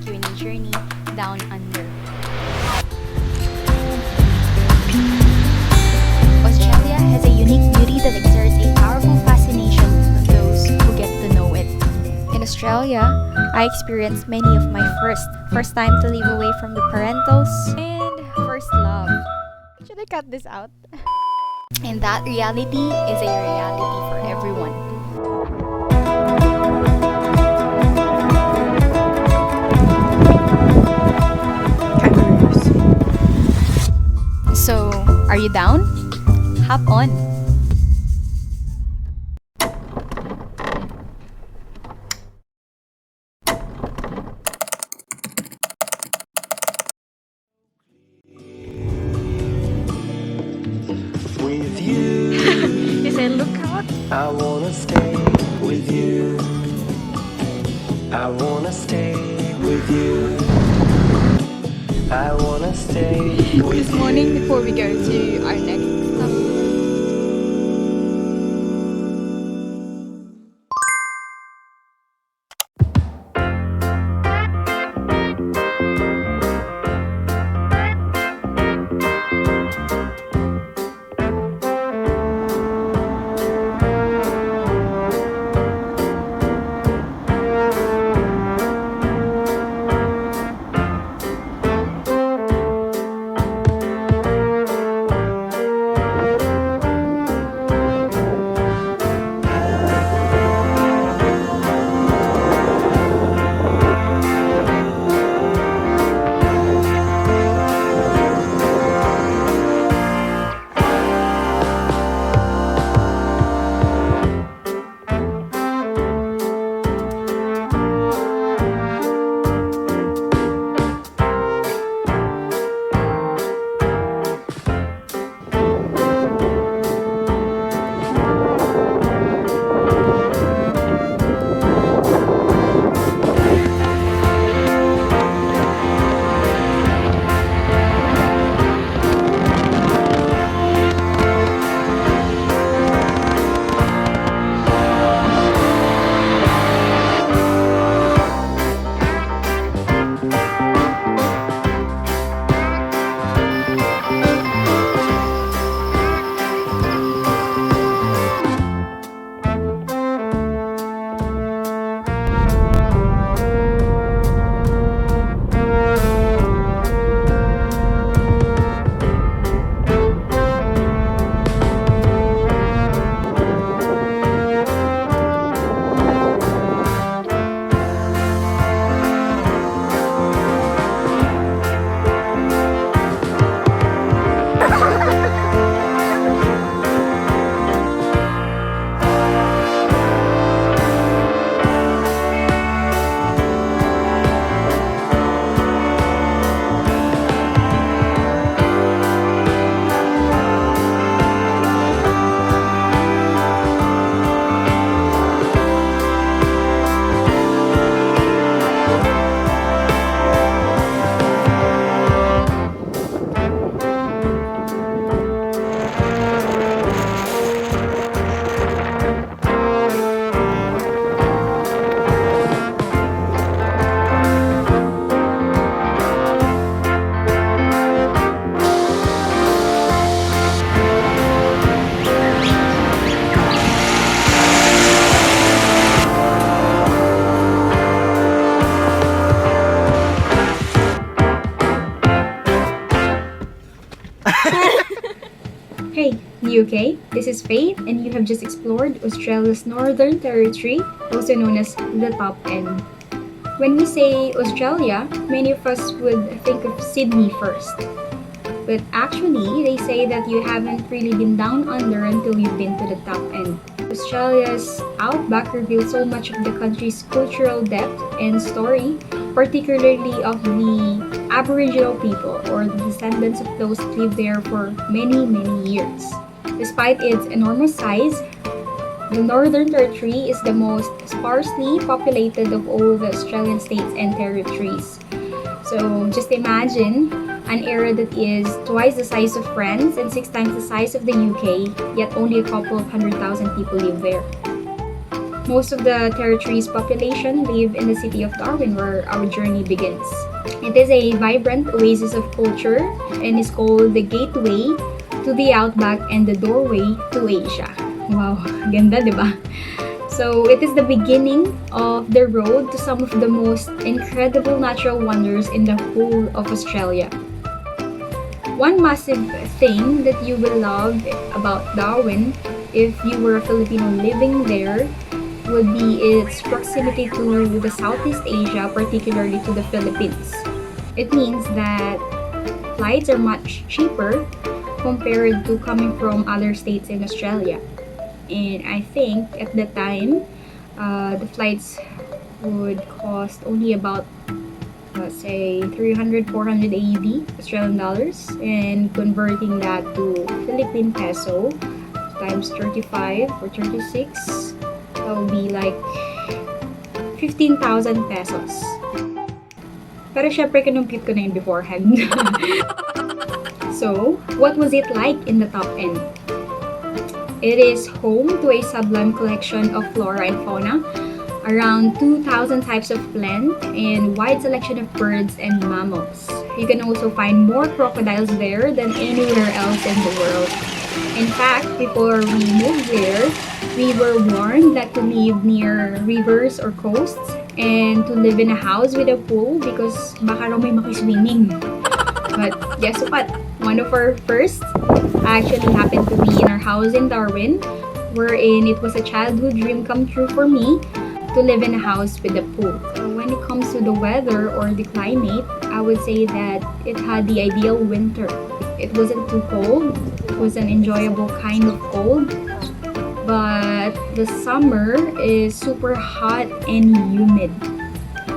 you in a journey down under. Australia has a unique beauty that exerts a powerful fascination on those who get to know it. In Australia, I experienced many of my first time to live away from the parentals and first love. Should I cut this out? And that reality is a reality for everyone. So, are you down? Hop on! With you, Is it look out? I wanna stay with you. I wanna stay with you. I wanna stay with This morning before we go to our next stop. Hey, you okay? This is Faith, and you have just explored Australia's Northern Territory, also known as the Top End. When we say Australia, many of us would think of Sydney first. But actually, they say that you haven't really been down under until you've been to the top end. Australia's outback reveals so much of the country's cultural depth and story, particularly of the Aboriginal people or the descendants of those who lived there for many, many years. Despite its enormous size, the Northern Territory is the most sparsely populated of all the Australian states and territories. So just imagine an area that is twice the size of France and 6 times the size of the UK, yet only a couple of 100,000 people live there. Most of the territory's population live in the city of Darwin, where our journey begins. It is a vibrant oasis of culture and is called the gateway to the outback and the doorway to Asia. Wow, ganda, di ba? So it is the beginning of the road to some of the most incredible natural wonders in the whole of Australia. One massive thing that you will love about Darwin, if you were a Filipino living there, would be its proximity to the Southeast Asia, particularly to the Philippines. It means that flights are much cheaper compared to coming from other states in Australia. And I think at the time, the flights would cost only about, let's say, 300, 400 AUD, Australian dollars, and converting that to Philippine peso times 35 or 36, that would be like 15,000 pesos. Pero syempre, kinumpute ko na yun beforehand. So, what was it like in the top end? It is home to a sublime collection of flora and fauna, around 2,000 types of plant, and wide selection of birds and mammals. You can also find more crocodiles there than anywhere else in the world. In fact, before we moved there, we were warned that to live near rivers or coasts and to live in a house with a pool because baka raw may makiswimming. But guess what? One of our firsts actually happened to be in our house in Darwin, wherein it was a childhood dream come true for me to live in a house with a pool. So when it comes to the weather or the climate, I would say that it had the ideal winter. It wasn't too cold. It was an enjoyable kind of cold. But the summer is super hot and humid.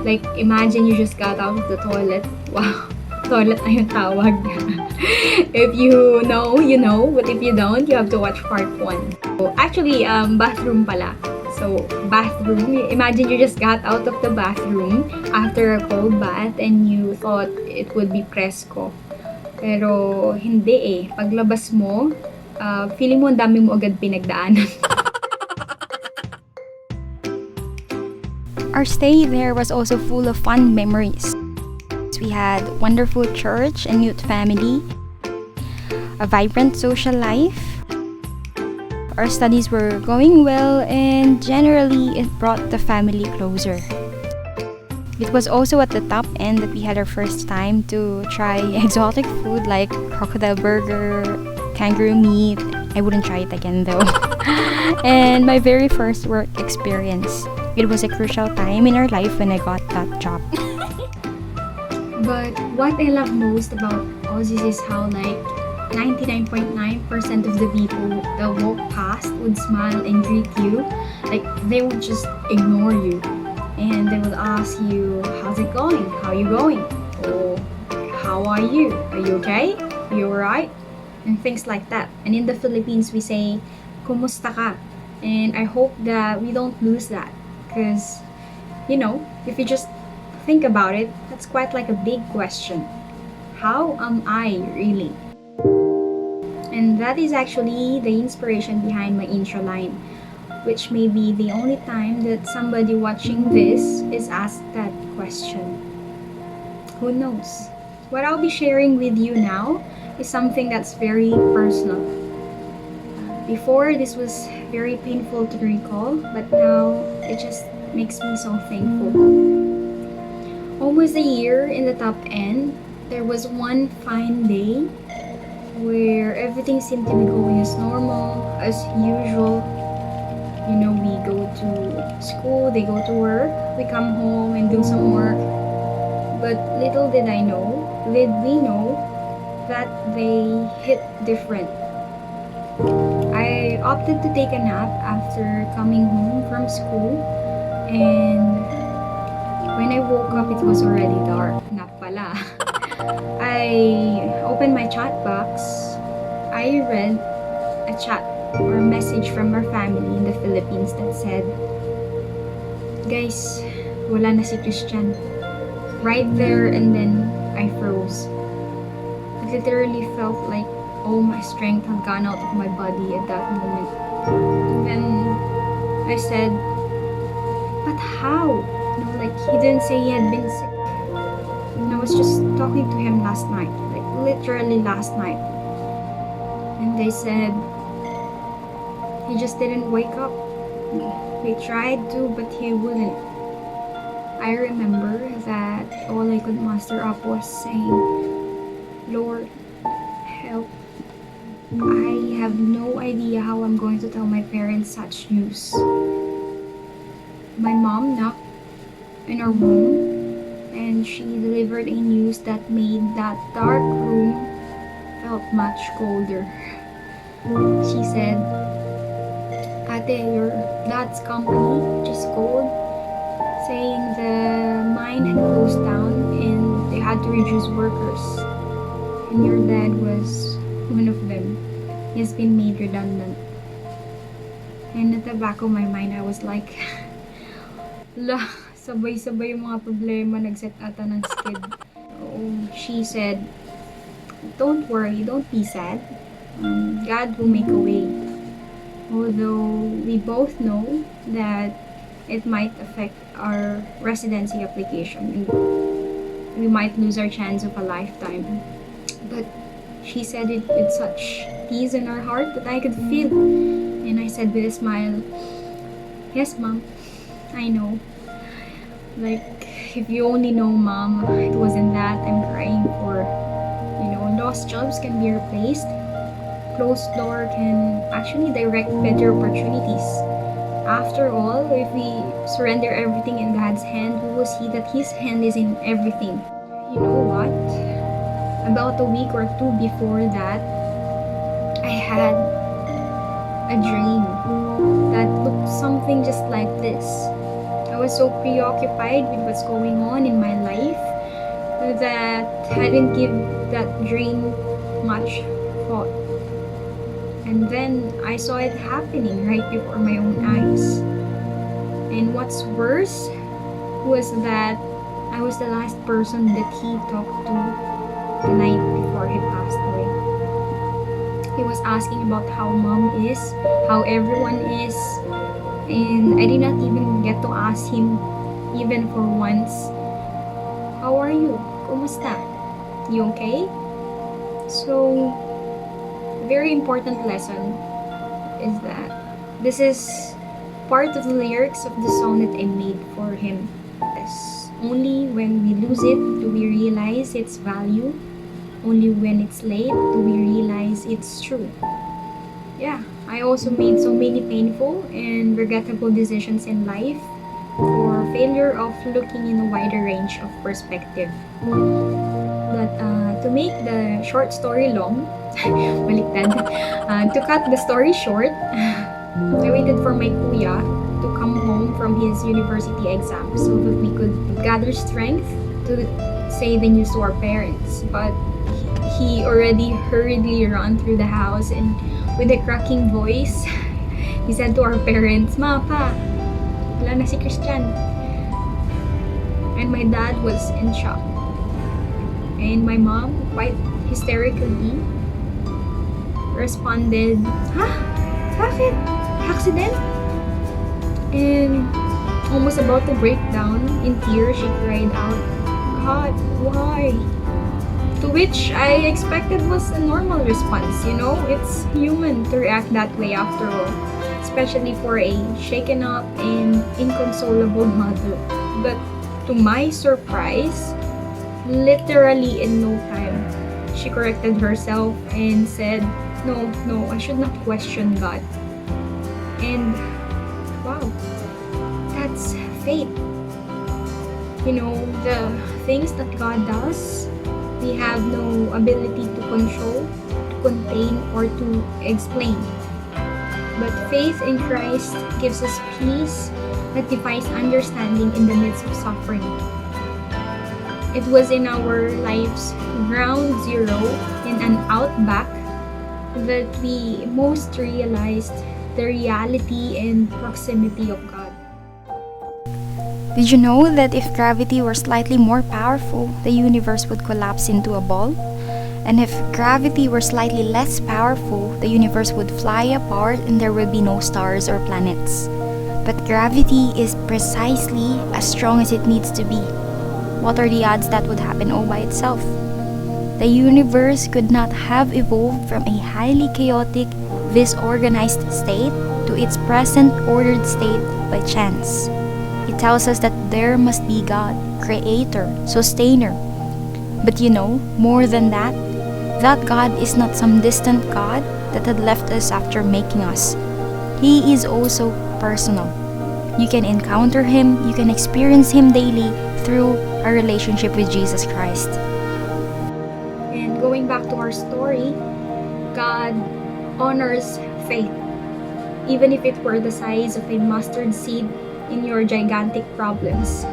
Like, imagine you just got out of the toilet. Wow, toilet na yung tawag. If you know, you know. But if you don't, you have to watch part 1. So, actually, bathroom pala. So, bathroom. Imagine you just got out of the bathroom after a cold bath and you thought it would be presko. Pero, hindi eh. Paglabas mo, feeling mo ang dami mo agad pinagdaanan. Our stay there was also full of fun memories. We had wonderful church and youth family, a vibrant social life. Our studies were going well and generally it brought the family closer. It was also at the top end that we had our first time to try exotic food like crocodile burger, kangaroo meat. I wouldn't try it again though. And my very first work experience. It was a crucial time in our life when I got that job. But what I love most about Aussies is how like 99.9% of the people that walk past would smile and greet you. Like they would just ignore you. And they would ask you, how's it going? How are you going? Or how are you? Are you okay? Are you alright? And things like that. And in the Philippines, we say, kumusta ka? And I hope that we don't lose that. Because, you know, if you just think about it, that's quite like a big question. How am I really? And that is actually the inspiration behind my intro line, which may be the only time that somebody watching this is asked that question. Who knows? What I'll be sharing with you now is something that's very personal. Before, this was very painful to recall, but now it just makes me so thankful. Almost a year in the top end, there was one fine day where everything seemed to be going as normal, as usual. You know, we go to school, they go to work, we come home and do some work. But little did we know that they hit different. I opted to take a nap after coming home from school, and when I woke up, it was already dark. Nap pala. I opened my chat box. I read a chat or a message from our family in the Philippines that said, "Guys, wala na si Christian." Right there and then, I froze. I literally felt like all my strength had gone out of my body at that moment. And then I said, But how? Like he didn't say he had been sick. And I was just talking to him last night, like literally last night. And they said he just didn't wake up. We tried to, but he wouldn't. I remember that all I could muster up was saying, Lord, help. I have no idea how I'm going to tell my parents such news. My mom knocked in our room and she delivered a news that made that dark room felt much colder. She said, Ate, your dad's company just called saying the mine had closed down and they had to reduce workers. And your dad was one of them. He has been made redundant. And at the back of my mind, I was like, la, sabay-sabay yung mga problema nagset ata ng skid. She said, don't worry, don't be sad. God will make a way. Although we both know that it might affect our residency application and we might lose our chance of a lifetime. But she said it with such peace in her heart that I could feel. And I said with a smile, yes, Mom, I know. Like, if you only know, Mom, it wasn't that I'm crying for. Lost jobs can be replaced. Closed door can actually direct better opportunities. After all, if we surrender everything in God's hand, we will see that His hand is in everything. You know what? About a week or two before that, I had a dream that looked something just like this. I was so preoccupied with what's going on in my life that I didn't give that dream much thought. And then I saw it happening right before my own eyes. And what's worse was that I was the last person that he talked to the night before he passed away. He was asking about how Mom is, how everyone is, and I did not even get to ask him even for once, how are you? Kumusta? You okay? So, a very important lesson is that this is part of the lyrics of the song that I made for him. Yes. Only when we lose it do we realize its value. Only when it's late do we realize it's true. Yeah, I also made so many painful and regrettable decisions in life for failure of looking in a wider range of perspective. But to make the short story long, baliktad, to cut the story short, I waited for my kuya to come home from his university exam so that we could gather strength to say the news to our parents. But he already hurriedly ran through the house and with a cracking voice, he said to our parents, Ma, Pa, wala na si Christian. And my dad was in shock. And my mom, quite hysterically, responded, Ha? Bakit? Accident? And almost about to break down in tears, she cried out, God, why? To which I expected was a normal response, it's human to react that way after all, especially for a shaken up and inconsolable mother. But to my surprise, literally in no time, she corrected herself and said, no, I should not question God. And wow, that's faith. The things that God does, we have no ability to control, to contain, or to explain. But faith in Christ gives us peace that defies understanding in the midst of suffering. It was in our lives ground zero in an outback that we most realized the reality and proximity of God. Did you know that if gravity were slightly more powerful, the universe would collapse into a ball? And if gravity were slightly less powerful, the universe would fly apart and there would be no stars or planets. But gravity is precisely as strong as it needs to be. What are the odds that would happen all by itself? The universe could not have evolved from a highly chaotic, disorganized state to its present ordered state by chance. It tells us that there must be God, creator, sustainer. But more than that God is not some distant God that had left us after making us. He is also personal. You can encounter Him, you can experience Him daily through a relationship with Jesus Christ. And going back to our story, God honors faith, even if it were the size of a mustard seed in your gigantic problems.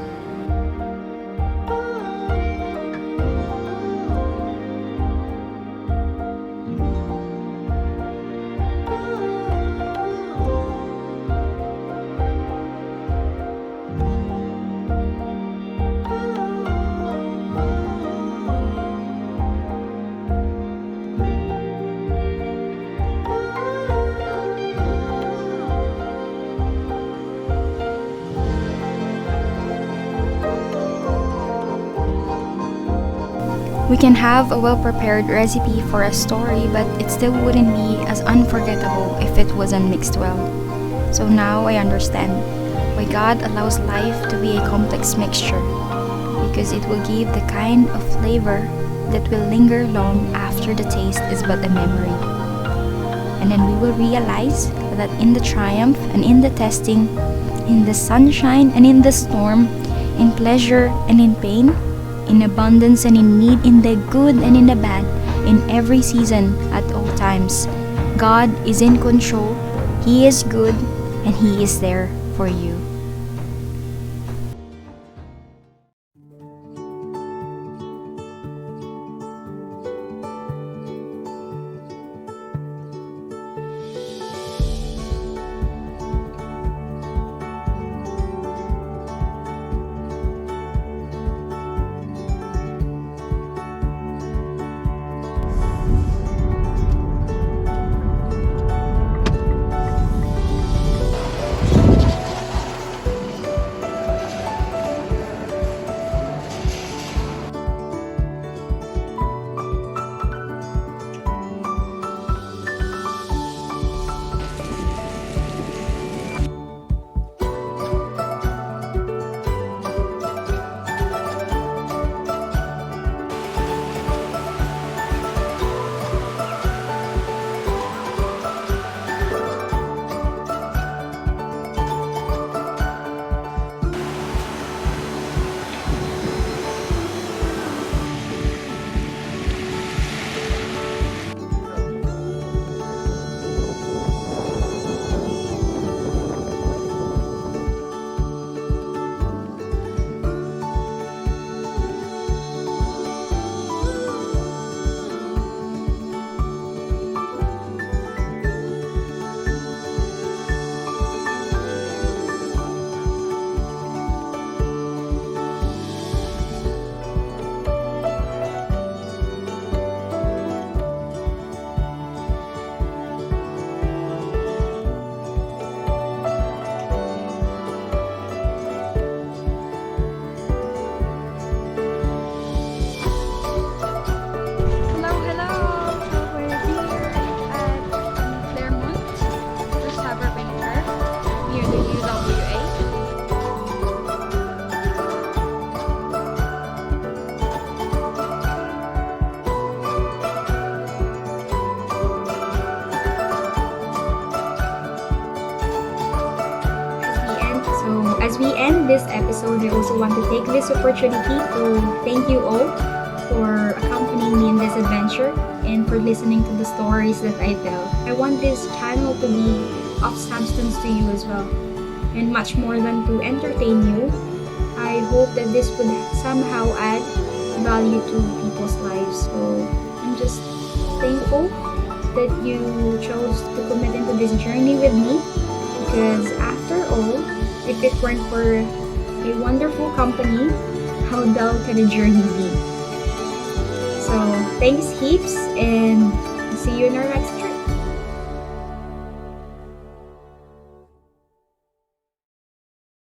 We can have a well-prepared recipe for a story, but it still wouldn't be as unforgettable if it wasn't mixed well. So now I understand why God allows life to be a complex mixture, because it will give the kind of flavor that will linger long after the taste is but a memory. And then we will realize that in the triumph and in the testing, in the sunshine and in the storm, in pleasure and in pain, in abundance and in need, in the good and in the bad, in every season, at all times, God is in control, He is good, and He is there for you. As we end this episode, I also want to take this opportunity to thank you all for accompanying me in this adventure and for listening to the stories that I tell. I want this channel to be of substance to you as well, and much more than to entertain you. I hope that this would somehow add value to people's lives. So I'm just thankful that you chose to commit into this journey with me, because after all, if it weren't for a wonderful company, how dull can a journey be? So thanks heaps, and see you in our next trip.